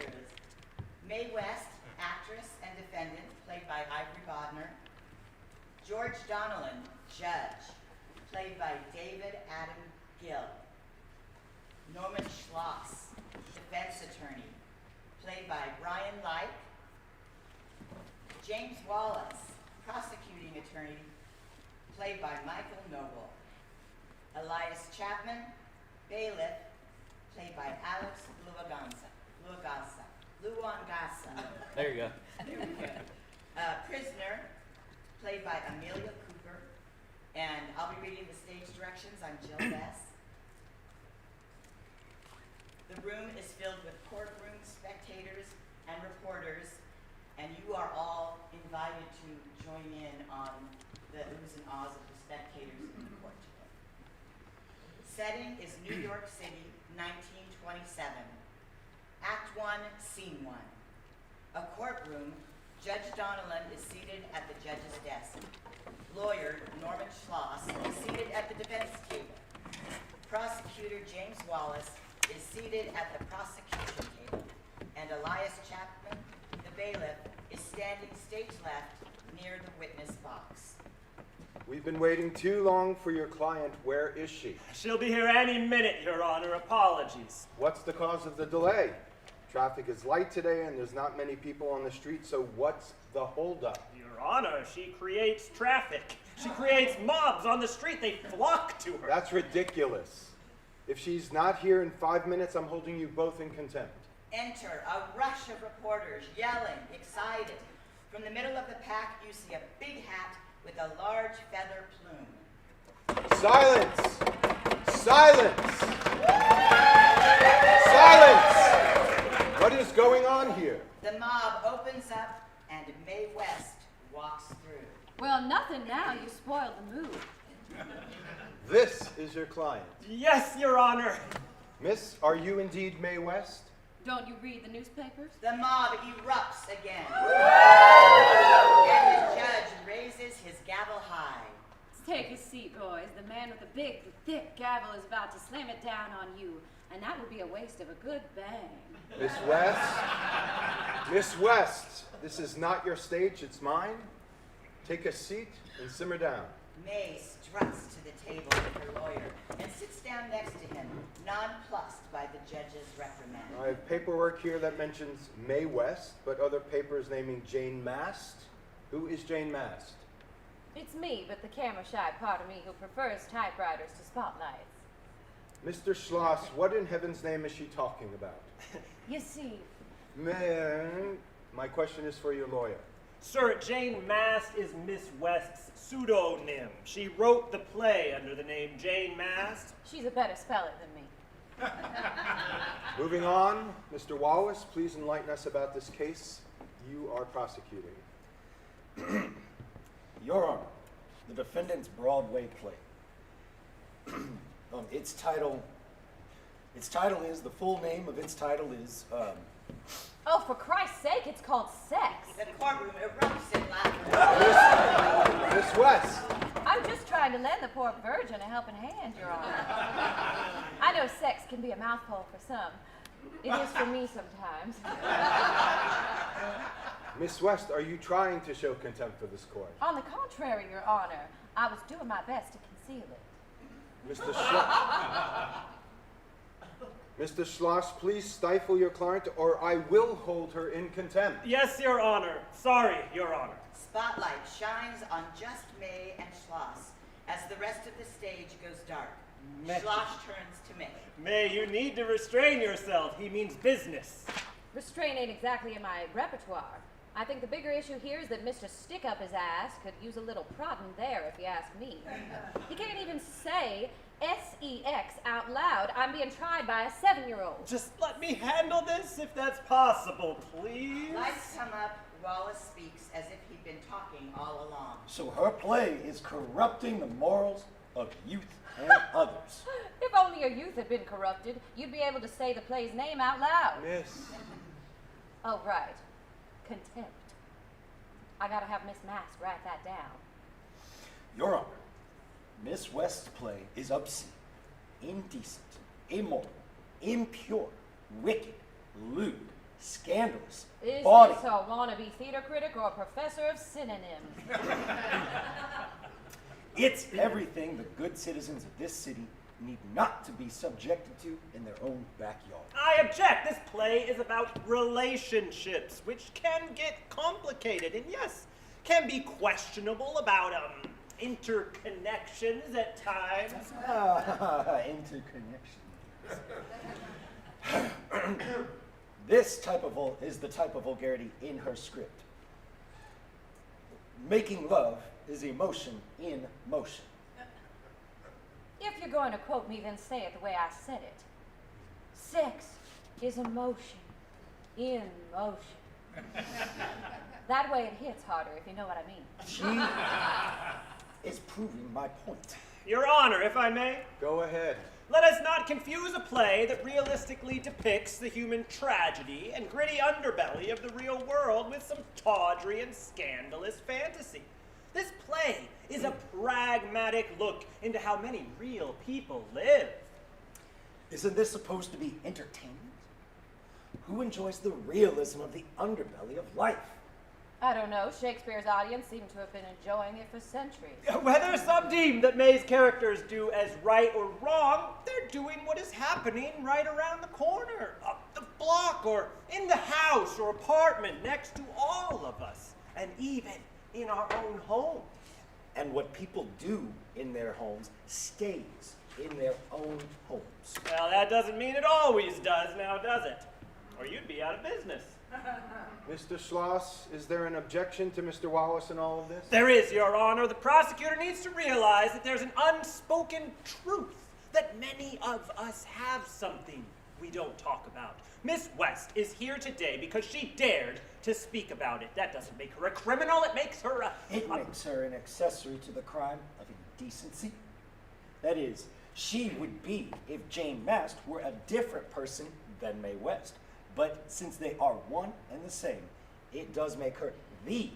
is. Mae West, actress and defendant, played by Ivory Bodner. George Donnellan, judge, played by David Adam Gill. Norman Schloss, defense attorney, played by Brian Leik. James Wallace, prosecuting attorney, played by Michael Noble. Elias Chapman, bailiff, played by Alex Luangasa. There you go. There we go. Prisoner, played by Amelia Cooper. And I'll be reading the stage directions. I'm Jill Bess. The room is filled with courtroom spectators and reporters, and you are all invited to join in on the oohs and ahs of the spectators in the court today. Setting is New York City, 1927. Act 1, Scene 1. A courtroom. Judge Donnellan is seated at the judge's desk. Lawyer Norman Schloss is seated at the defense table. Prosecutor James Wallace is seated at the prosecution table. And Elias Chapman, the bailiff, is standing stage left near the witness box. We've been waiting too long for your client. Where is she? She'll be here any minute, Your Honor. Apologies. What's the cause of the delay? Traffic is light today and there's not many people on the street, so what's the holdup? Your Honor, she creates traffic. She creates mobs on the street. They flock to her. That's ridiculous. If she's not here in 5 minutes, I'm holding you both in contempt. Enter a rush of reporters, yelling, excited. From the middle of the pack, you see a big hat with a large feather plume. Silence! Silence! Silence! What is going on here? The mob opens up and Mae West walks through. Well, nothing now. You spoiled the mood. This is your client. Yes, Your Honor. Miss, are you indeed Mae West? Don't you read the newspapers? The mob erupts again. And the judge raises his gavel high. Take a seat, boys. The man with the big, thick gavel is about to slam it down on you, and that would be a waste of a good bang. Miss West? Miss West, this is not your stage, it's mine. Take a seat and simmer down. Mae struts to the table with her lawyer and sits down next to him, nonplussed by the judge's reprimand. I have paperwork here that mentions Mae West, but other papers naming Jane Mast. Who is Jane Mast? It's me, but the camera-shy part of me who prefers typewriters to spotlights. Mr. Schloss, what in heaven's name is she talking about? You see, My question is for your lawyer. Sir, Jane Mast is Miss West's pseudonym. She wrote the play under the name Jane Mast. she's a better speller than me. Moving on, Mr. Wallace, please enlighten us about this case you are prosecuting. Your Honor, the defendant's Broadway play. Its title is, the full name of its title is, Oh, for Christ's sake, it's called Sex. The courtroom erupts in laughter. Miss West, I'm just trying to lend the poor virgin a helping hand, Your Honor. I know sex can be a mouthful for some. It is for me sometimes. Miss West, are you trying to show contempt for this court? On the contrary, Your Honor, I was doing my best to conceal it. Mr. Schloss, please stifle your client or I will hold her in contempt. Yes, Your Honor. Sorry, Your Honor. Spotlight shines on just Mae and Schloss as the rest of the stage goes dark. Schloss turns to Mae. May, you need to restrain yourself. He means business. Restraint ain't exactly in my repertoire. I think the bigger issue here is that Mr. Stick-Up-His-Ass could use a little prodding there, if you ask me. He can't even say S-E-X out loud. I'm being tried by a 7-year-old. Just let me handle this if that's possible, please. Lights come up. Wallace speaks as if he'd been talking all along. so her play is corrupting the morals of youth and others. If only your youth had been corrupted, you'd be able to say the play's name out loud. Miss. Oh, right. Contempt. I gotta have Miss Mast write that down. Your Honor, Miss West's play is obscene, indecent, immoral, impure, wicked, lewd, scandalous, Is bawdy. this a wannabe theater critic or a professor of synonyms? It's everything the good citizens of this city need not to be subjected to in their own backyard. I object. This play is about relationships, which can get complicated and, yes, can be questionable about interconnections at times. Interconnection. This is the type of vulgarity in her script. Making love is emotion in motion. If you're going to quote me, then say it the way I said it. Sex is emotion in motion. That way it hits harder, if you know what I mean. She is proving my point. Your Honor, if I may, Go ahead. let us not confuse a play that realistically depicts the human tragedy and gritty underbelly of the real world with some tawdry and scandalous fantasy. This play is a pragmatic look into how many real people live. Isn't this supposed to be entertainment? Who enjoys the realism of the underbelly of life? I don't know. Shakespeare's audience seemed to have been enjoying it for centuries. Whether some deem that Mae's characters do as right or wrong, they're doing what is happening right around the corner, up the block, or in the house or apartment next to all of us, and even in our own home. And what people do in their homes stays in their own homes. Well, that doesn't mean it always does now, does it? Or you'd be out of business. Mr. Schloss, is there an objection to Mr. Wallace in all of this? There is, Your Honor. The prosecutor needs to realize that there's an unspoken truth that many of us have something we don't talk about. Miss West is here today because she dared to speak about it. That doesn't make her a criminal. It makes her It makes her an accessory to the crime of indecency. That is, she would be if Jane Mast were a different person than Mae West. But since they are one and the same, it does make her the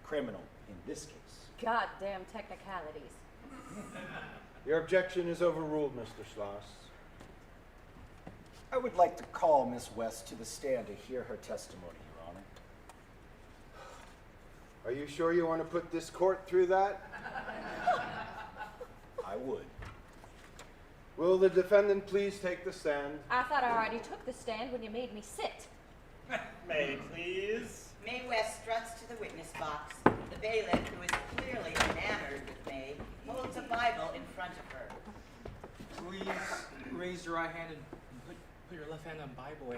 criminal in this case. Goddamn technicalities. Your objection is overruled, Mr. Schloss. I would like to call Miss West to the stand to hear her testimony, Your Honor. Are you sure you want to put this court through that? I would. Will the defendant please take the stand? I thought I already took the stand when you made me sit. May, please. Mae West struts to the witness box. The bailiff, who is clearly enamored with Mae, holds a Bible in front of her. Please raise your right hand and put your left hand on Bible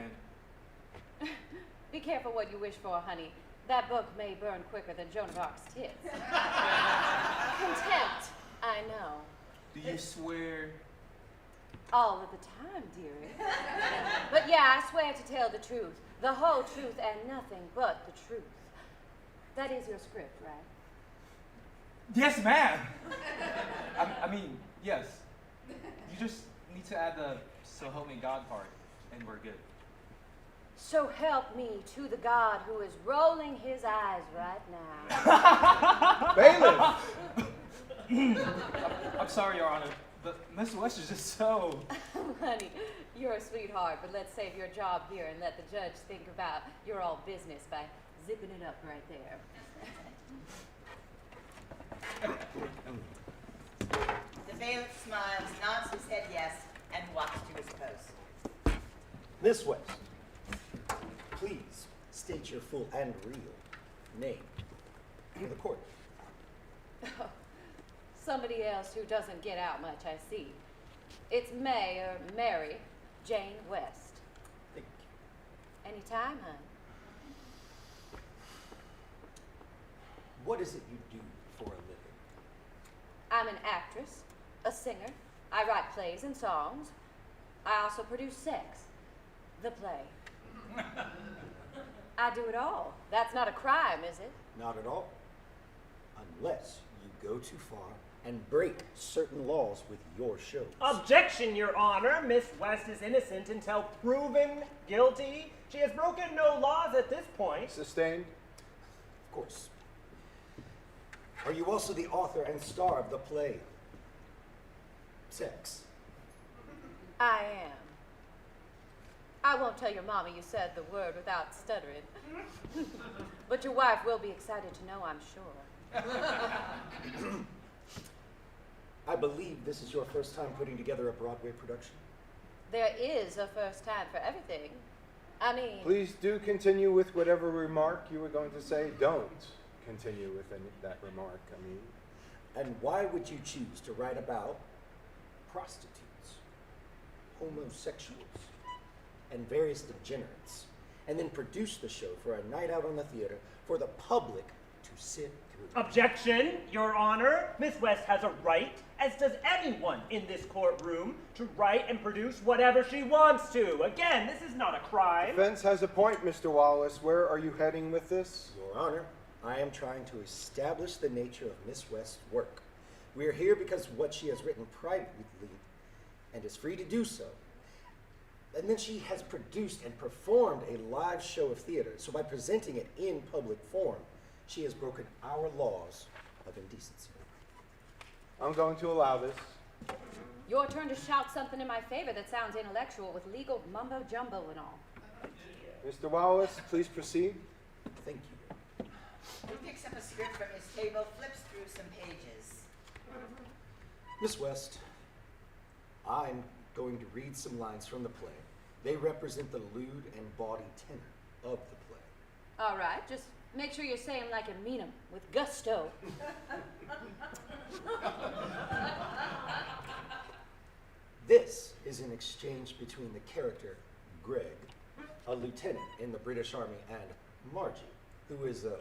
and Be careful what you wish for, honey. That book may burn quicker than Joan of Arc's tits. Contempt, I know. do you swear? All of the time, dearie. But yeah, I swear to tell the truth, the whole truth and nothing but the truth. That is your script, right? Yes, ma'am. I mean, yes. You just need to add the "so help me God" part, and we're good. So help me to the God who is rolling his eyes right now. Bailiff! I'm sorry, Your Honor, but Miss West is just so. Honey, you're a sweetheart, but let's save your job here and let the judge think about your all business by zipping it up right there. The bailiff smiles, nods his head yes, and walks to his post. Miss West, please state your full and real name for the court. Somebody else who doesn't get out much, I see. It's Mae, or Mary, Jane West. Thank you. Anytime, hon. What is it you do for a living? I'm an actress, a singer. I write plays and songs. I also produce sex. The play. I do it all. That's not a crime, is it? Not at all. Unless you go too far and break certain laws with your shows. Objection, Your Honor. Miss West is innocent until proven guilty. She has broken no laws at this point. Sustained? Of course. Are you also the author and star of the play Sex? I am. I won't tell your mama you said the word without stuttering. But your wife will be excited to know, I'm sure. I believe this is your first time putting together a Broadway production. There is a first time for everything. I mean... Please do continue with whatever remark you were going to say. Don't continue with that remark, I mean. And why would you choose to write about prostitutes, homosexuals, and various degenerates, and then produce the show for a night out on the theater for the public to sit through? Objection, Your Honor. Miss West has a right, as does anyone in this courtroom, to write and produce whatever she wants to. Again, this is not a crime. Defense has a point, Mr. Wallace. Where are you heading with this? Your Honor, I am trying to establish the nature of Miss West's work. We are here because of what she has written privately and is free to do so. And then she has produced and performed a live show of theater. So by presenting it in public form, she has broken our laws of indecency. I'm going to allow this. Your turn to shout something in my favor that sounds intellectual with legal mumbo-jumbo and all. Mr. Wallace, please proceed. Thank you. He picks up a script from his table, flips through some pages. Miss West, I'm going to read some lines from the play. They represent the lewd and bawdy tenor of the play. All right, just make sure you say them like you mean them, with gusto. This is an exchange between the character Greg, a lieutenant in the British Army, and Margie, who is a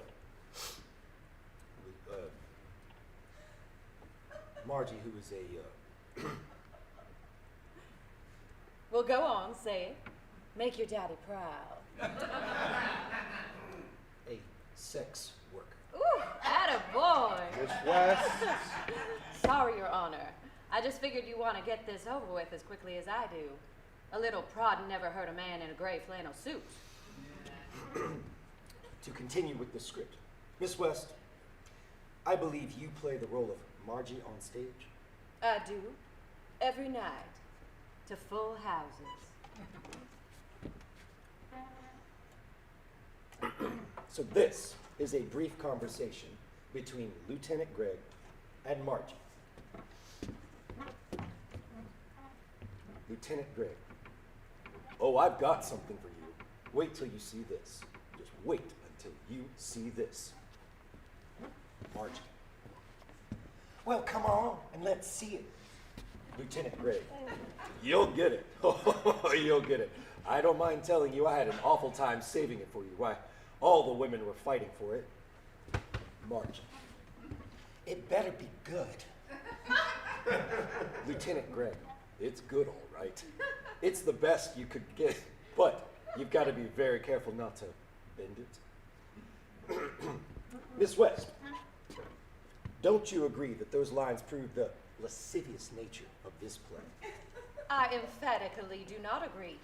Well, go on, say it. Make your daddy proud. a sex worker. Ooh, attaboy. Miss West. Sorry, Your Honor. I just figured you want to get this over with as quickly as I do. A little prodding never hurt a man in a gray flannel suit. To continue with the script, Miss West, I believe you play the role of Margie on stage. I do. Every night. To full houses. So this is a brief conversation between Lieutenant Greg and Margie. Lieutenant Greg, oh, I've got something for you. Wait till you see this. Just wait until you see this. Margie. Well, come on and let's see it. Lieutenant Greg, you'll get it. You'll get it. I don't mind telling you I had an awful time saving it for you. Why, all the women were fighting for it. Margie, it better be good. Lieutenant Greg, it's good, all right. It's the best you could get, but you've got to be very careful not to bend it. Miss West, don't you agree that those lines prove the lascivious nature of this play? I emphatically do not agree.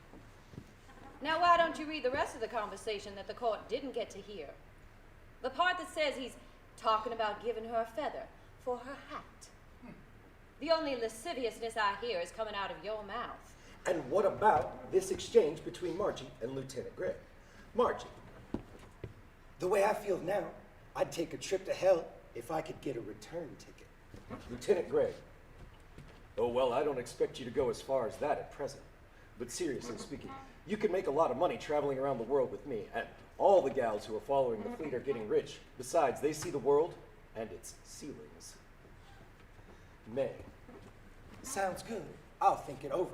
Now, why don't you read the rest of the conversation that the court didn't get to hear? The part that says he's talking about giving her a feather for her hat. The only lasciviousness I hear is coming out of your mouth. And what about this exchange between Margie and Lieutenant Greg? Margie, the way I feel now, I'd take a trip to hell if I could get a return ticket. Lieutenant Greg, oh, well, I don't expect you to go as far as that at present. But seriously speaking, you could make a lot of money traveling around the world with me, and all the gals who are following the fleet are getting rich. Besides, they see the world and its ceilings. Mae, sounds good. I'll think it over.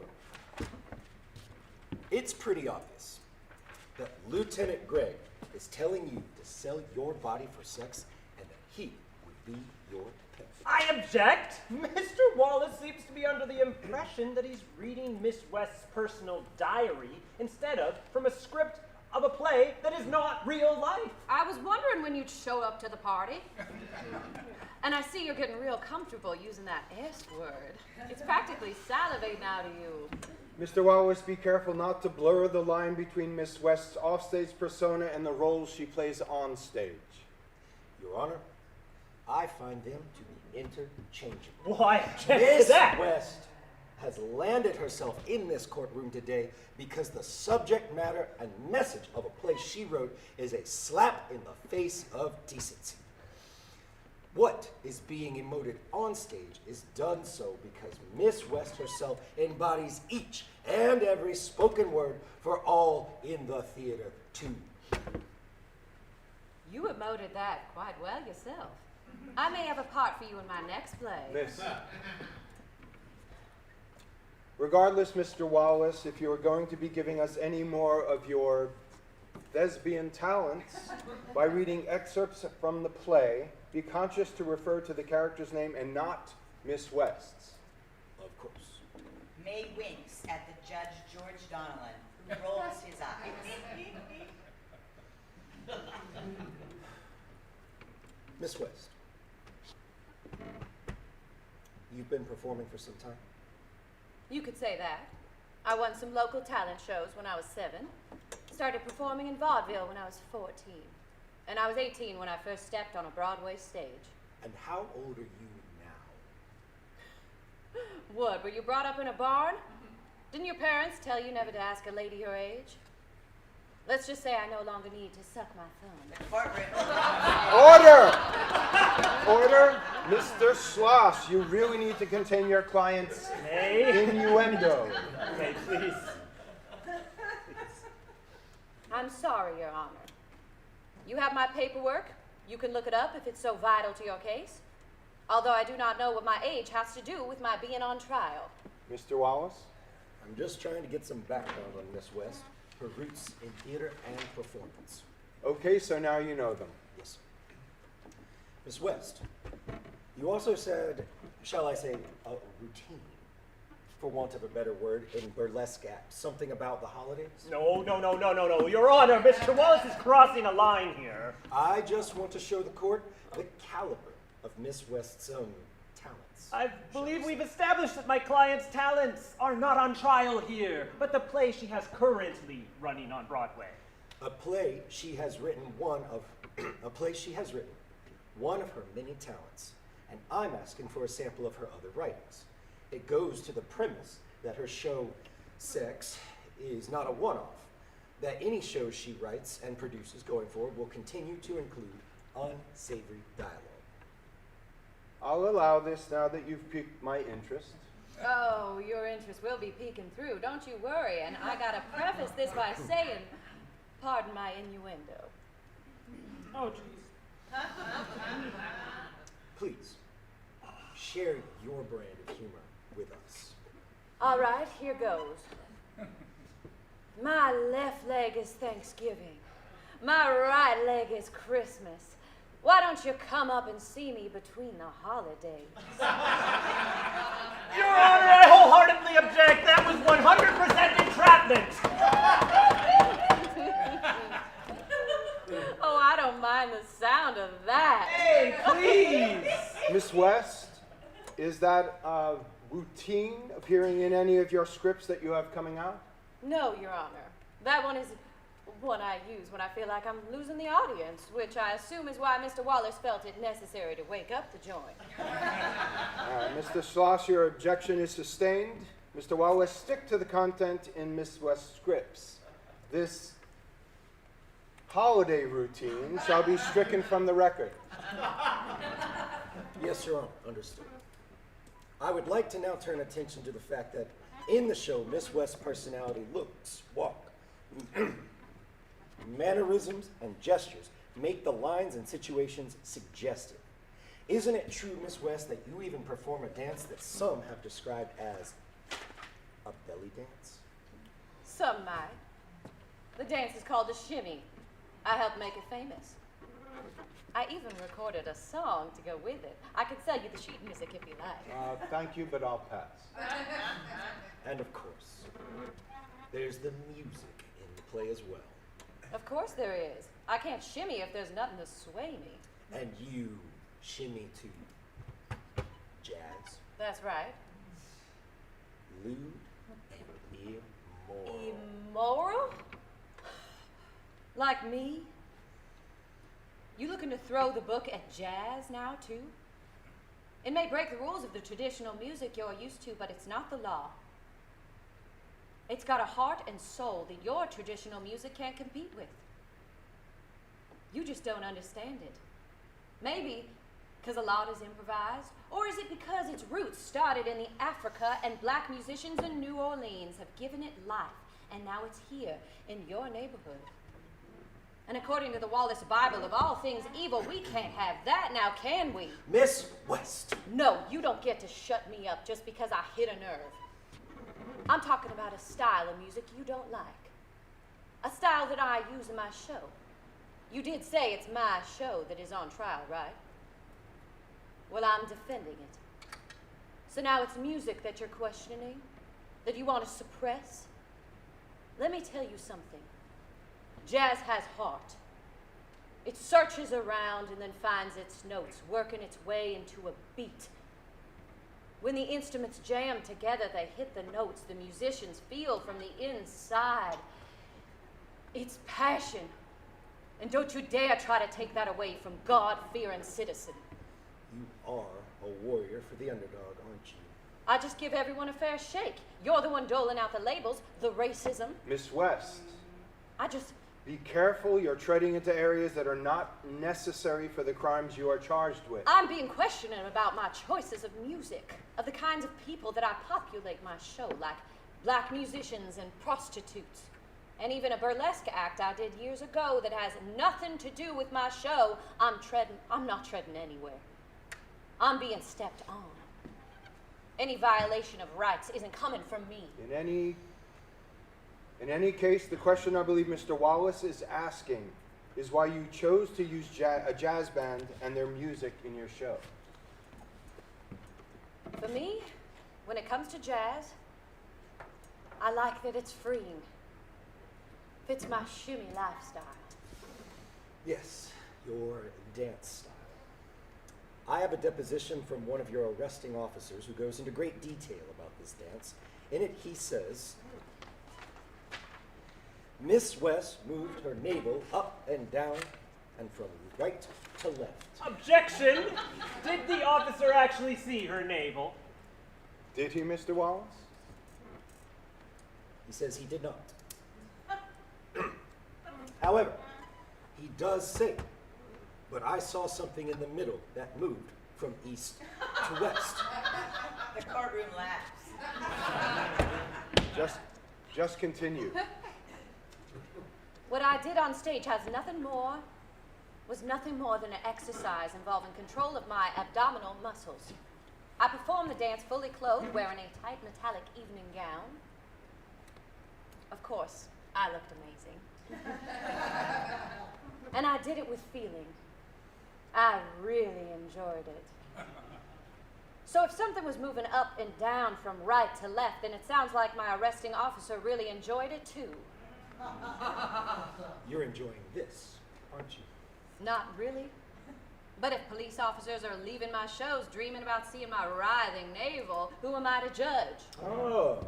It's pretty obvious that Lieutenant Greg is telling you to sell your body for sex and that he would be your pimp. I object. Mr. Wallace seems to be under the impression that he's reading Miss West's personal diary instead of from a script of a play that is not real life. I was wondering when you'd show up to the party. And I see you're getting real comfortable using that S word. It's practically salivating out of you. Mr. Wallace, be careful not to blur the line between Miss West's offstage persona and the roles she plays on stage. Your Honor, I find them to be interchangeable. Why, object to Miss that? West, has landed herself in this courtroom today because the subject matter and message of a play she wrote is a slap in the face of decency. What is being emoted on stage is done so because Miss West herself embodies each and every spoken word for all in the theater to hear. You emoted that quite well yourself. I may have a part for you in my next play. Miss. Regardless, Mr. Wallace, if you are going to be giving us any more of your thespian talents by reading excerpts from the play, be conscious to refer to the character's name and not Miss West's. Of course. May winks at the Judge George Donnellan, who rolls his eyes. Miss West, you've been performing for some time? You could say that. I won some local talent shows when I was 7. Started performing in vaudeville when I was 14. And I was 18 when I first stepped on a Broadway stage. And how old are you now? What, were you brought up in a barn? Didn't your parents tell you never to ask a lady her age? Let's just say I no longer need to suck my thumb. Courtroom. Order! Order! Mr. Schloss, you really need to contain your client's innuendo. May, please. I'm sorry, Your Honor. You have my paperwork. You can look it up if it's so vital to your case. Although I do not know what my age has to do with my being on trial. Mr. Wallace? I'm just trying to get some background on Miss West, her roots in theater and performance. Okay, so now you know them. Yes, sir. Miss West, you also said, shall I say, a routine, for want of a better word, in burlesque act, something about the holidays? No. Your Honor, Mr. Wallace is crossing a line here. I just want to show the court the caliber of Miss West's talents. I believe we've established that my client's talents are not on trial here, but the play she has currently running on Broadway. A play she has written one of her many talents, and I'm asking for a sample of her other writings. It goes to the premise that her show, Sex, is not a one-off, that any shows she writes and produces going forward will continue to include unsavory dialogue. I'll allow this now that you've piqued my interest. Oh, your interest will be peeking through. Don't you worry. And I gotta preface this by saying, pardon my innuendo. Oh, jeez. Please, share your brand of humor with us. All right, here goes. My left leg is Thanksgiving. My right leg is Christmas. Why don't you come up and see me between the holidays? Your Honor, I wholeheartedly object. That was 100% entrapment. Oh, I don't mind the sound of that. Hey, please. Miss West, is that a routine appearing in any of your scripts that you have coming out? No, Your Honor. That one is one I use when I feel like I'm losing the audience, which I assume is why Mr. Wallace felt it necessary to wake up the joint. Mr. Schloss, your objection is sustained. Mr. Wallace, stick to the content in Miss West's scripts. This holiday routine shall be stricken from the record. Yes, Your Honor, understood. I would like to now turn attention to the fact that in the show, Miss West's personality, looks, walk, mannerisms, and gestures make the lines and situations suggestive. Isn't it true, Miss West, that you even perform a dance that some have described as a belly dance? Some might. The dance is called the shimmy. I helped make it famous. I even recorded a song to go with it. I could sell you the sheet music if you like. Thank you, but I'll pass. And of course, there's the music in the play as well. Of course there is. I can't shimmy if there's nothing to sway me. And you shimmy to jazz, That's right. lewd, and immoral. Immoral? Like me? You looking to throw the book at jazz now, too? It may break the rules of the traditional music you're used to, but it's not the law. It's got a heart and soul that your traditional music can't compete with. You just don't understand it. Maybe because a lot is improvised, or is it because its roots started in the Africa and black musicians in New Orleans have given it life, and now it's here in your neighborhood? And according to the Wallace Bible of all things evil, we can't have that now, can we? Miss West. No, you don't get to shut me up just because I hit a nerve. I'm talking about a style of music you don't like. A style that I use in my show. You did say it's my show that is on trial, right? Well, I'm defending it. So now it's music that you're questioning? That you want to suppress? Let me tell you something. Jazz has heart. It searches around and then finds its notes, working its way into a beat. When the instruments jam together, they hit the notes the musicians feel from the inside. It's passion. And don't you dare try to take that away from God-fearing citizen. You are a warrior for the underdog, aren't you? I just give everyone a fair shake. You're the one doling out the labels, the racism. Miss West, I just... be careful. You're treading into areas that are not necessary for the crimes you are charged with. I'm being questioned about my choices of music, of the kinds of people that I populate my show, like black musicians and prostitutes, and even a burlesque act I did years ago that has nothing to do with my show. I'm not treading anywhere. I'm being stepped on. Any violation of rights isn't coming from me. In any case, the question I believe Mr. Wallace is asking is why you chose to use a jazz band and their music in your show. For me, when it comes to jazz, I like that it's freeing. Fits my shimmy lifestyle. Yes, your dance style. I have a deposition from one of your arresting officers who goes into great detail about this dance. In it, he says, Miss West moved her navel up and down and from right to left. Objection! Did the officer actually see her navel? Did he, Mr. Wallace? He says he did not. However, he does say, but I saw something in the middle that moved from east to west. The courtroom laughs. Just continue. What I did on stage was nothing more than an exercise involving control of my abdominal muscles. I performed the dance fully clothed, wearing a tight metallic evening gown. Of course, I looked amazing. And I did it with feeling. I really enjoyed it. So if something was moving up and down from right to left, then it sounds like my arresting officer really enjoyed it too. You're enjoying this, aren't you? Not really. But if police officers are leaving my shows dreaming about seeing my writhing navel, who am I to judge? Oh.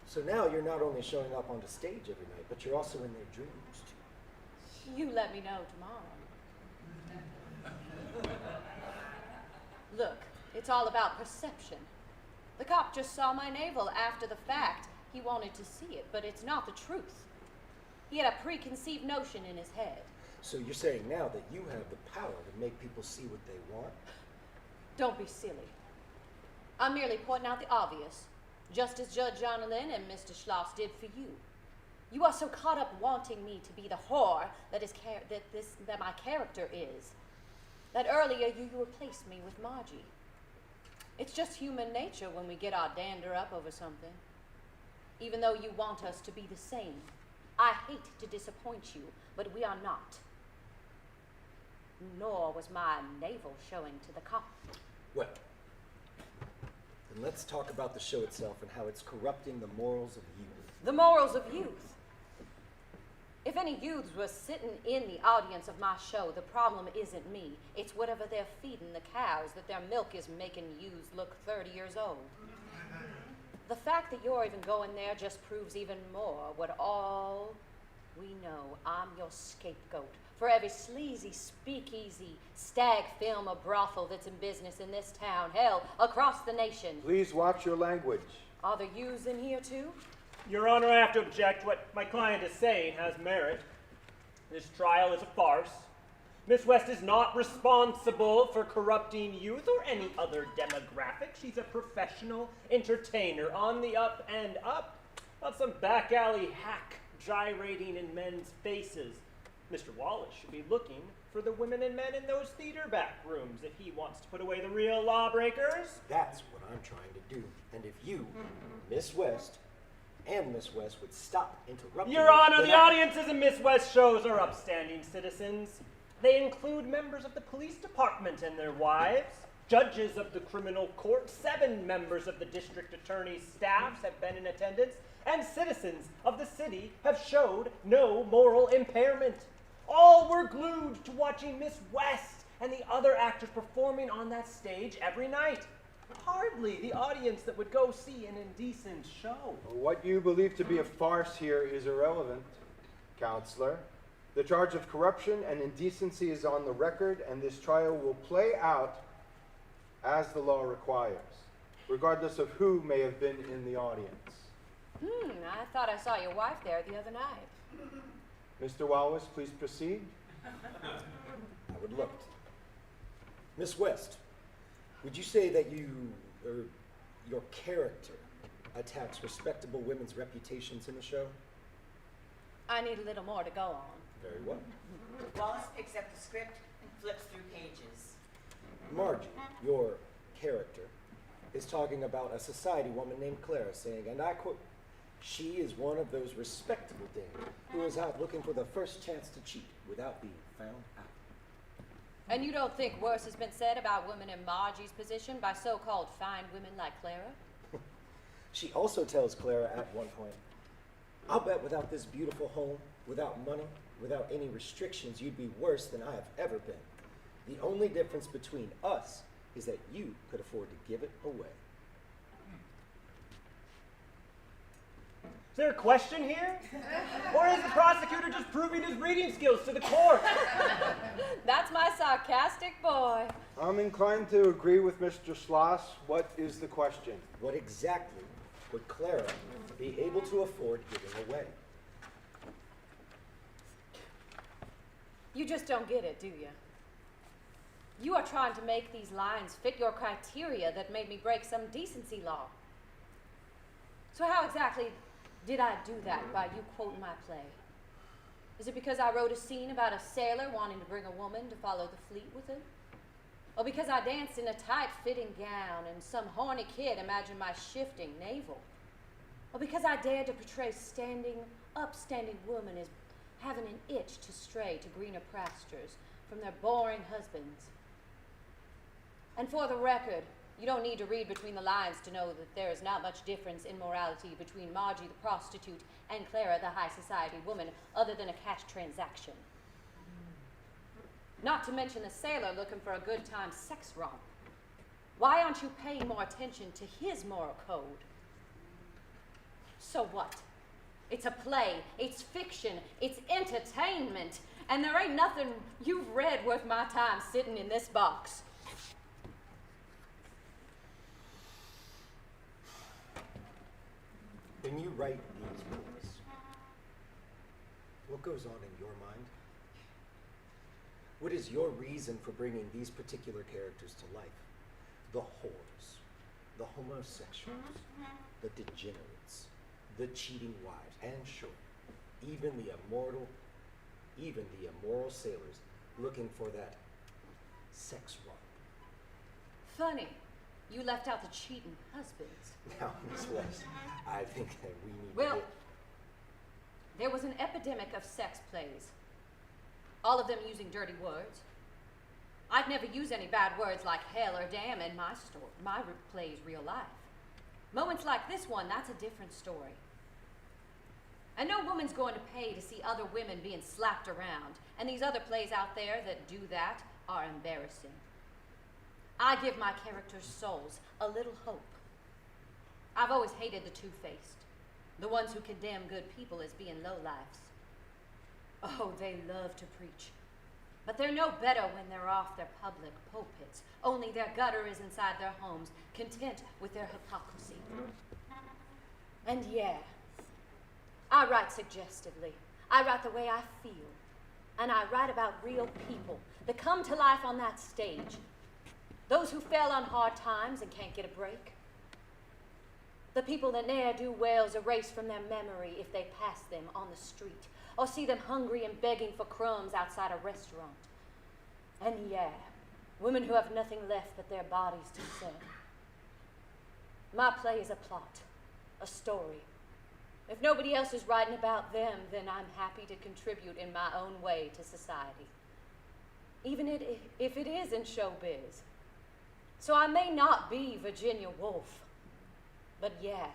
So now you're not only showing up on the stage every night, but you're also in their dreams too. You let me know tomorrow. Look, it's all about perception. The cop just saw my navel after the fact. He wanted to see it, but it's not the truth. He had a preconceived notion in his head. So you're saying now that you have the power to make people see what they want? Don't be silly. I'm merely pointing out the obvious, just as Judge Jonathan and Mr. Schloss did for you. You are so caught up wanting me to be the whore that my character is, that earlier you replaced me with Margie. It's just human nature when we get our dander up over something. Even though you want us to be the same. I hate to disappoint you, but we are not. Nor was my navel showing to the cop. Well, then let's talk about the show itself and how it's corrupting the morals of youth. The morals of youth. If any youths were sitting in the audience of my show, the problem isn't me. It's whatever they're feeding the cows, that their milk is making youths look 30 years old. The fact that you're even going there just proves even more what all We know I'm your scapegoat for every sleazy, speakeasy, stag film or brothel that's in business in this town, hell, across the nation. Please watch your language. Are there yous in here too? Your Honor, I have to object. What my client is saying has merit. This trial is a farce. Miss West is not responsible for corrupting youth or any other demographic. She's a professional entertainer on the up and up, not some back alley hack gyrating in men's faces. Mr. Wallace should be looking for the women and men in those theater back rooms if he wants to put away the real lawbreakers. That's what I'm trying to do. And if you, Miss West, and Miss West would stop interrupting Your me, Honor, then the audiences in Miss West shows are upstanding citizens. They include members of the police department and their wives, judges of the criminal court, 7 members of the district attorney's staffs have been in attendance, and citizens of the city have showed no moral impairment. All were glued to watching Miss West and the other actors performing on that stage every night. Hardly the audience that would go see an indecent show. What you believe to be a farce here is irrelevant, Counselor. The charge of corruption and indecency is on the record, and this trial will play out as the law requires, regardless of who may have been in the audience. I thought I saw your wife there the other night. Mr. Wallace, please proceed. I would love to. Miss West, would you say that your character attacks respectable women's reputations in the show? I need a little more to go on. Very well. Wallace picks up the script and flips through pages. Margie, your character, is talking about a society woman named Clara saying, and I quote, "She is one of those respectable dames who is out looking for the first chance to cheat without being found out." And you don't think worse has been said about women in Margie's position by so-called fine women like Clara? She also tells Clara at one point, "I'll bet without this beautiful home, without money, without any restrictions, you'd be worse than I have ever been. The only difference between us is that you could afford to give it away." Is there a question here? Or is the prosecutor just proving his reading skills to the court? That's my sarcastic boy. I'm inclined to agree with Mr. Sass. What is the question? What exactly would Clara be able to afford giving away? You just don't get it, do you? You are trying to make these lines fit your criteria that made me break some decency law. So how exactly did I do that by you quoting my play? Is it because I wrote a scene about a sailor wanting to bring a woman to follow the fleet with him? Or because I danced in a tight-fitting gown and some horny kid imagined my shifting navel? Or because I dared to portray upstanding women as having an itch to stray to greener pastures from their boring husbands? And for the record, you don't need to read between the lines to know that there is not much difference in morality between Margie the prostitute and Clara the high society woman other than a cash transaction. Not to mention the sailor looking for a good time sex romp. Why aren't you paying more attention to his moral code? So what? It's a play, it's fiction, it's entertainment, and there ain't nothing you've read worth my time sitting in this box. When you write these books, what goes on in your mind? What is your reason for bringing these particular characters to life? The whores, the homosexuals, the degenerates, the cheating wives, and sure, even the immoral sailors looking for that sex romp. Funny, you left out the cheating husbands. Now, Miss West, I think that we need Well, to there was an epidemic of sex plays, all of them using dirty words. I'd never use any bad words like hell or damn in my plays real life. Moments like this one, that's a different story. And no woman's going to pay to see other women being slapped around, and these other plays out there that do that are embarrassing. I give my characters' souls a little hope. I've always hated the two-faced, the ones who condemn good people as being lowlifes. Oh, they love to preach. But they're no better when they're off their public pulpits. Only their gutter is inside their homes, content with their hypocrisy. And yeah, I write suggestively. I write the way I feel. And I write about real people that come to life on that stage. Those who fell on hard times and can't get a break. The people that ne'er-do-wells erase from their memory if they pass them on the street or see them hungry and begging for crumbs outside a restaurant. And yeah, women who have nothing left but their bodies to sell. My play is a plot, a story. If nobody else is writing about them, then I'm happy to contribute in my own way to society. Even if it is in showbiz. So I may not be Virginia Woolf, but yeah,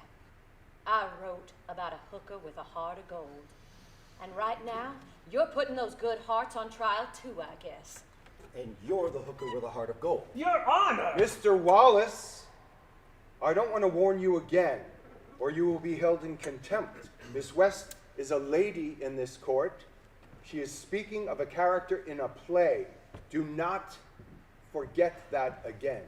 I wrote about a hooker with a heart of gold. And right now, you're putting those good hearts on trial too, I guess. And you're the hooker with a heart of gold. Your Honor! Mr. Wallace, I don't want to warn you again, or you will be held in contempt. Miss West is a lady in this court. She is speaking of a character in a play. Do not forget that again.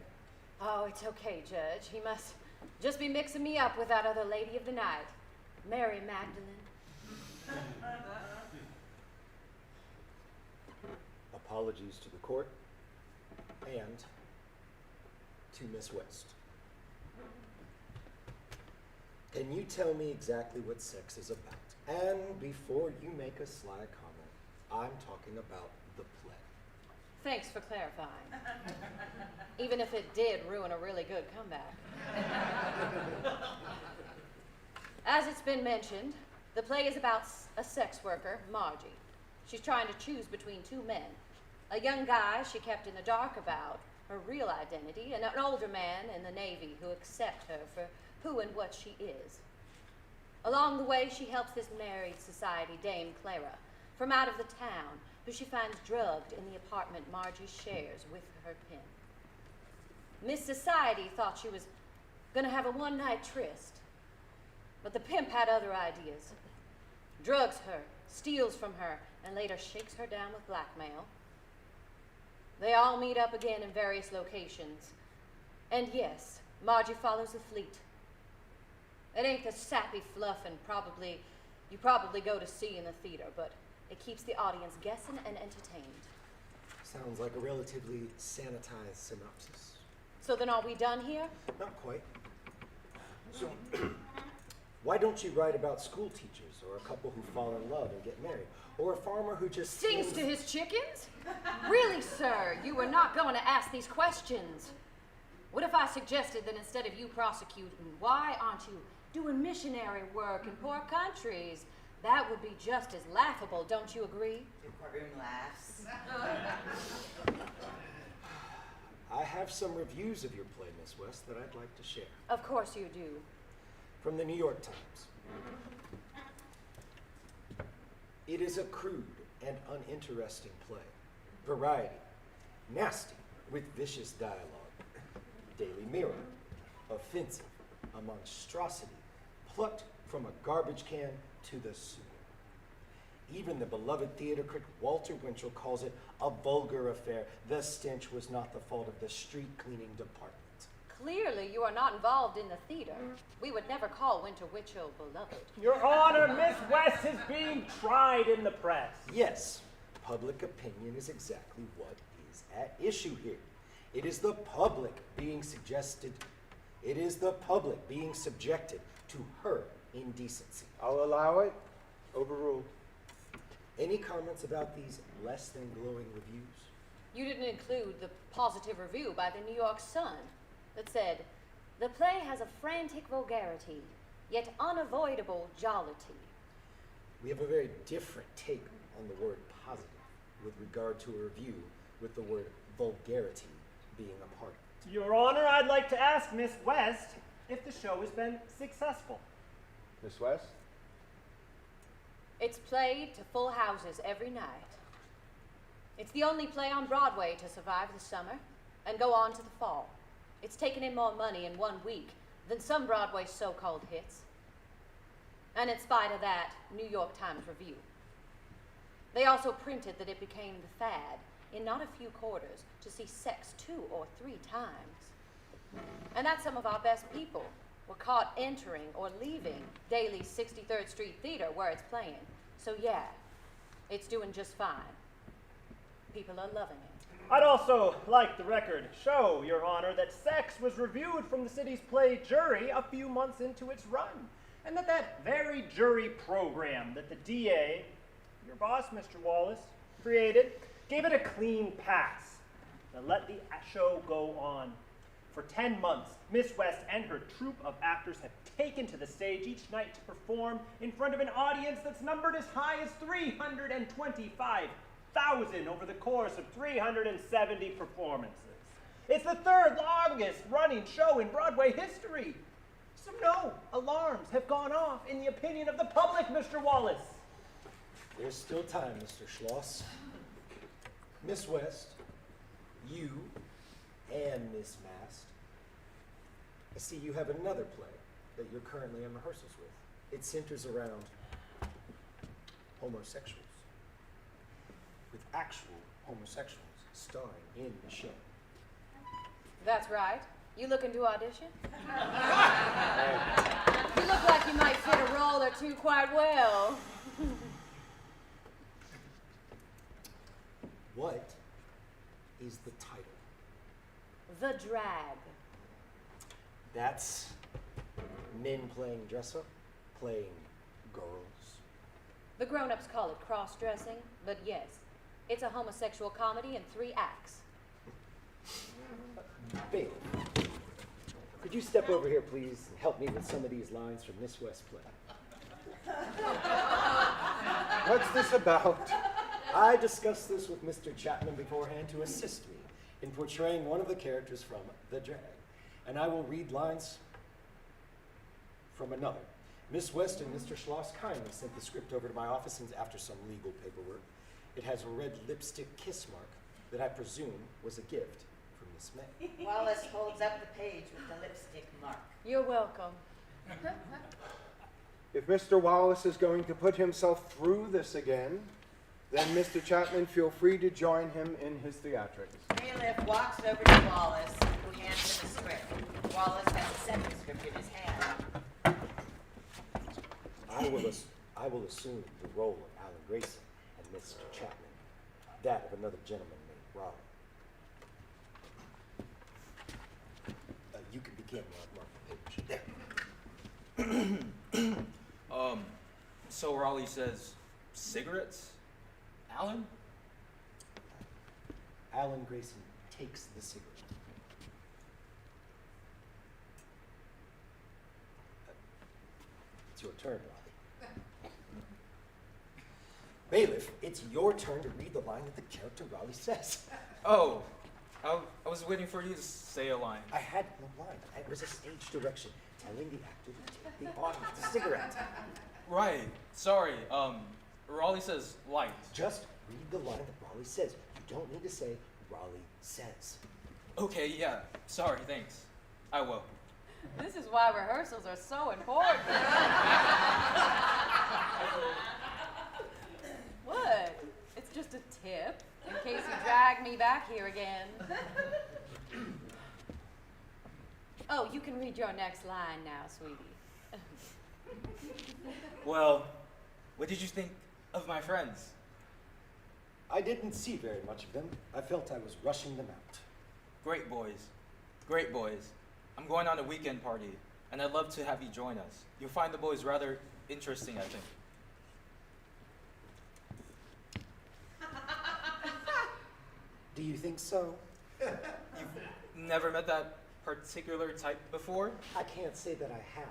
Oh, it's okay, Judge. He must just be mixing me up with that other lady of the night, Mary Magdalene. Apologies to the court and to Miss West. Can you tell me exactly what sex is about? And before you make a sly comment, I'm talking about the play. Thanks for clarifying. Even if it did ruin a really good comeback. As it's been mentioned, the play is about a sex worker, Margie. She's trying to choose between two men. A young guy she kept in the dark about her real identity, and an older man in the Navy who accepts her for who and what she is. Along the way, she helps this married society dame Clara from out of the town, who she finds drugged in the apartment Margie shares with her pimp. Miss Society thought she was gonna have a one-night tryst, but the pimp had other ideas. Drugs her, steals from her, and later shakes her down with blackmail. They all meet up again in various locations. And yes, Margie follows the fleet. It ain't the sappy fluff and you probably go to see in the theater, but it keeps the audience guessing and entertained. Sounds like a relatively sanitized synopsis. So then are we done here? Not quite. So, why don't you write about school teachers, or a couple who fall in love and get married, or a farmer who just Sings to his chickens? Really, sir, you were not going to ask these questions. What if I suggested that instead of you prosecuting, why aren't you doing missionary work in poor countries? That would be just as laughable, don't you agree? The courtroom laughs. I have some reviews of your play, Miss West, that I'd like to share. Of course you do. From the New York Times. It is a crude and uninteresting play. Variety, nasty with vicious dialogue. Daily Mirror, offensive, a monstrosity, plucked from a garbage can to the sewer. Even the beloved theater critic Walter Winchell calls it a vulgar affair. The stench was not the fault of the street cleaning department. Clearly, you are not involved in the theater. We would never call Winter Winchell beloved. Your Honor, Miss West is being tried in the press. Yes, public opinion is exactly what is at issue here. It is the public being subjected to her indecency. I'll allow it. Overruled. Any comments about these less than glowing reviews? You didn't include the positive review by the New York Sun that said, "The play has a frantic vulgarity, yet unavoidable jollity." We have a very different take on the word positive with regard to a review with the word vulgarity being a part of it. Your Honor, I'd like to ask Miss West if the show has been successful. Miss West? It's played to full houses every night. It's the only play on Broadway to survive the summer and go on to the fall. It's taken in more money in 1 week than some Broadway so-called hits. And in spite of that, New York Times review. They also printed that it became the fad in not a few quarters to see sex 2 or 3 times. And that some of our best people were caught entering or leaving Daly's 63rd Street Theater where it's playing. So yeah, it's doing just fine. People are loving it. I'd also like the record show, Your Honor, that sex was reviewed from the city's play jury a few months into its run, and that very jury program that the DA, your boss, Mr. Wallace, created, gave it a clean pass and let the show go on. For 10 months, Miss West and her troupe of actors have taken to the stage each night to perform in front of an audience that's numbered as high as 325,000 over the course of 370 performances. It's the 3rd longest running show in Broadway history. So no alarms have gone off in the opinion of the public, Mr. Wallace. There's still time, Mr. Schloss. Miss West, you and Miss Mast, I see you have another play that you're currently in rehearsals with. It centers around homosexuals, with actual homosexuals starring in the show. That's right. You looking to audition? You look like you might fit a role or two quite well. What is the title? The Drag. That's men playing dress-up, playing girls. The grown-ups call it cross-dressing, but yes, it's a homosexual comedy in 3 acts. Babe, could you step over here, please, and help me with some of these lines from Miss West's play? What's this about? I discussed this with Mr. Chapman beforehand to assist me in portraying one of the characters from The Drag, and I will read lines from another. Miss West and Mr. Schloss kindly sent the script over to my office, and after some legal paperwork, it has a red lipstick kiss mark that I presume was a gift from Miss May. Wallace holds up the page with the lipstick mark. You're welcome. If Mr. Wallace is going to put himself through this again, then Mr. Chapman, feel free to join him in his theatrics. Bailiff walks over to Wallace, who hands him a script. Wallace has a second script in his hand. I will assume the role of Alan Grayson and Mr. Chapman, that of another gentleman named Rob. You can begin, mark the page. There. So Raleigh says, cigarettes? Alan? Alan Grayson takes the cigarette. It's your turn, Raleigh. Bailiff, it's your turn to read the line that the character Raleigh says. Oh, I was waiting for you to say a line. I had no line. It was a stage direction telling the actor to take the audience the cigarette. Right, sorry. Raleigh says light. Just read the line that Raleigh says. You don't need to say Raleigh says. Okay, yeah, sorry, thanks. I will. This is why rehearsals are so important. What? It's just a tip, in case you drag me back here again. Oh, you can read your next line now, sweetie. Well, what did you think of my friends? I didn't see very much of them. I felt I was rushing them out. Great boys. Great boys. I'm going on a weekend party, and I'd love to have you join us. You'll find the boys rather interesting, I think. Do you think so? You've never met that particular type before? I can't say that I have.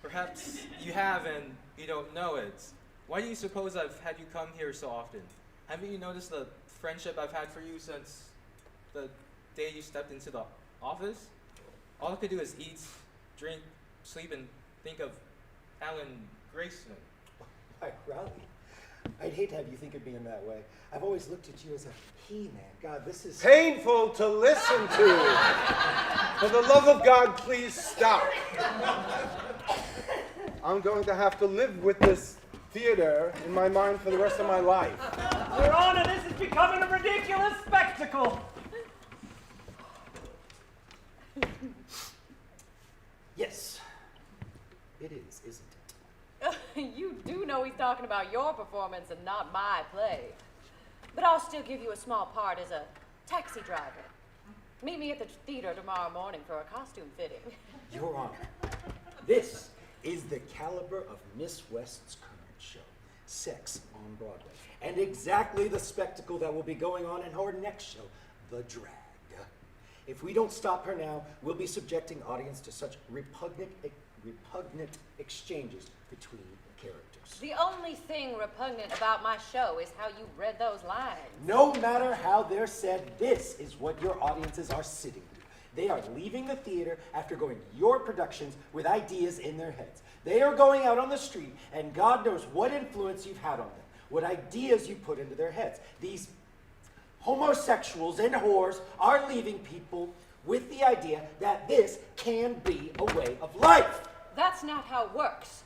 Perhaps you have and you don't know it. Why do you suppose I've had you come here so often? Haven't you noticed the friendship I've had for you since the day you stepped into the office? All I could do is eat, drink, sleep, and think of Alan Grayson. Why, Raleigh, I'd hate to have you think of me in that way. I've always looked at you as a he-man. God, this is... Painful to listen to. For the love of God, please stop. I'm going to have to live with this theater in my mind for the rest of my life. Your Honor, this is becoming a ridiculous spectacle. Yes, it is, isn't it? You do know he's talking about your performance and not my play. But I'll still give you a small part as a taxi driver. Meet me at the theater tomorrow morning for a costume fitting. Your Honor, this is the caliber of Miss West's current show, Sex on Broadway, and exactly the spectacle that will be going on in her next show, The Drag. If we don't stop her now, we'll be subjecting audience to such repugnant exchanges between characters. The only thing repugnant about my show is how you read those lines. No matter how they're said, this is what your audiences are sitting through. They are leaving the theater after going to your productions with ideas in their heads. They are going out on the street, and God knows what influence you've had on them, what ideas you put into their heads. These homosexuals and whores are leaving people with the idea that this can be a way of life. That's not how it works.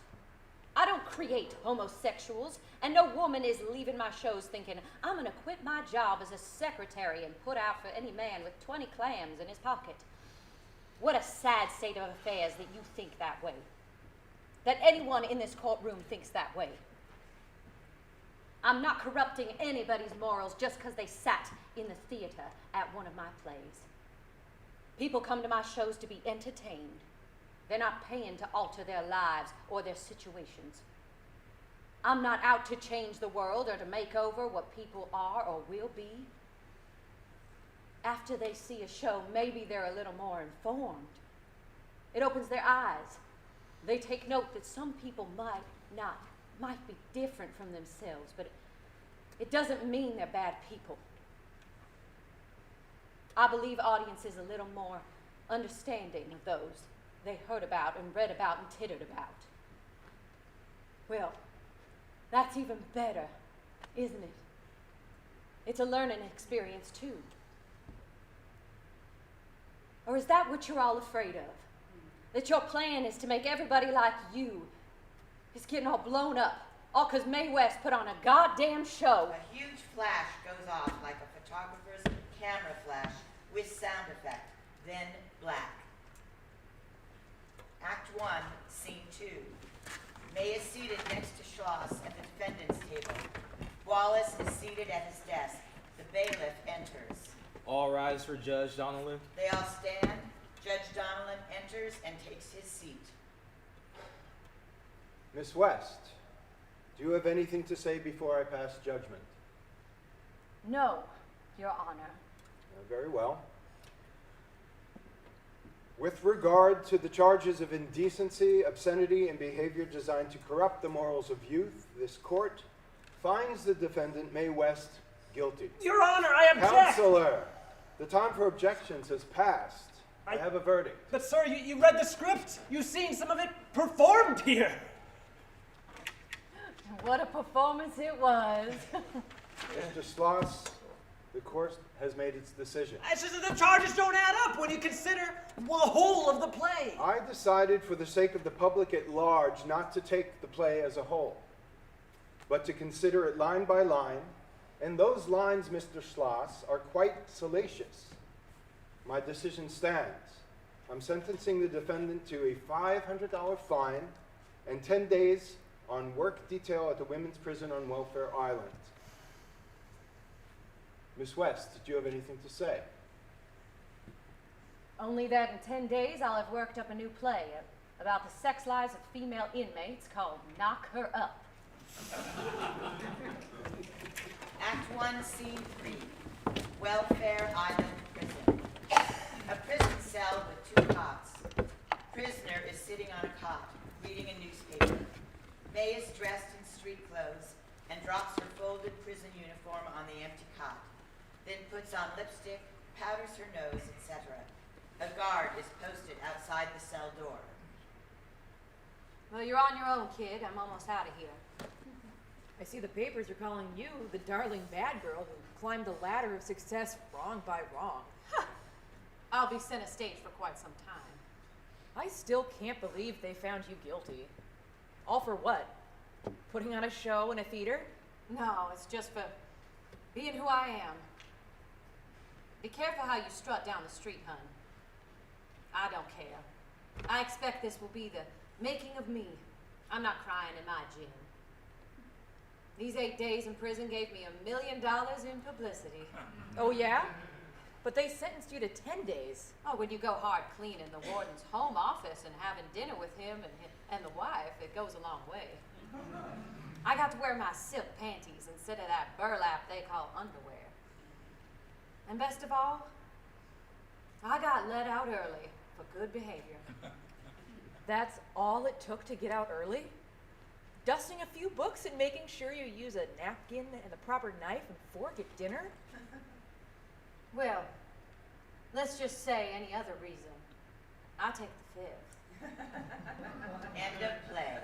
I don't create homosexuals, and no woman is leaving my shows thinking, I'm gonna quit my job as a secretary and put out for any man with 20 clams in his pocket. What a sad state of affairs that you think that way. That anyone in this courtroom thinks that way. I'm not corrupting anybody's morals just because they sat in the theater at one of my plays. People come to my shows to be entertained. They're not paying to alter their lives or their situations. I'm not out to change the world or to make over what people are or will be. After they see a show, maybe they're a little more informed. It opens their eyes. They take note that some people might be different from themselves, but it doesn't mean they're bad people. I believe audiences a little more understanding of those they heard about and read about and tittered about. Well, that's even better, isn't it? It's a learning experience too. Or is that what you're all afraid of? That your plan is to make everybody like you is getting all blown up, all because Mae West put on a goddamn show. A huge flash goes off like a photographer's camera flash with sound effect, then black. Act 1, Scene 2. Mae is seated next to Schloss at the defendant's table. Wallace is seated at his desk. The bailiff enters. All rise for Judge Donnelly. They all stand. Judge Donnelly enters and takes his seat. Miss West, do you have anything to say before I pass judgment? No, Your Honor. Very well. With regard to the charges of indecency, obscenity, and behavior designed to corrupt the morals of youth, this court finds the defendant, Mae West, guilty. Your Honor, I object! Counselor, the time for objections has passed. I have a verdict. But sir, you read the script. You've seen some of it performed here. What a performance it was. Mr. Schloss, the court has made its decision. It's just that the charges don't add up when you consider the whole of the play. I decided for the sake of the public at large not to take the play as a whole, but to consider it line by line, and those lines, Mr. Schloss, are quite salacious. My decision stands. I'm sentencing the defendant to a $500 fine and 10 days on work detail at the Women's Prison on Welfare Island. Miss West, did you have anything to say? Only that in 10 days I'll have worked up a new play about the sex lives of female inmates called Knock Her Up. Act 1, Scene 3. Welfare Island Prison. A prison cell with 2 cots. Prisoner is sitting on a cot, reading a newspaper. Mae is dressed in street clothes and drops her folded prison uniform on the empty cot, then puts on lipstick, powders her nose, etc. A guard is posted outside the cell door. Well, you're on your own, kid. I'm almost out of here. I see the papers are calling you the darling bad girl who climbed the ladder of success wrong by wrong. I'll be center stage for quite some time. I still can't believe they found you guilty. All for what? Putting on a show in a theater? No, it's just for being who I am. Be careful how you strut down the street, hun. I don't care. I expect this will be the making of me. I'm not crying in my gin. These 8 days in prison gave me $1 million in publicity. Oh, yeah? But they sentenced you to 10 days. Oh, when you go hard cleaning the warden's home office and having dinner with him and the wife, it goes a long way. I got to wear my silk panties instead of that burlap they call underwear. And best of all, I got let out early for good behavior. That's all it took to get out early? Dusting a few books and making sure you use a napkin and the proper knife and fork at dinner? Well, let's just say any other reason. I take the fifth. End of play.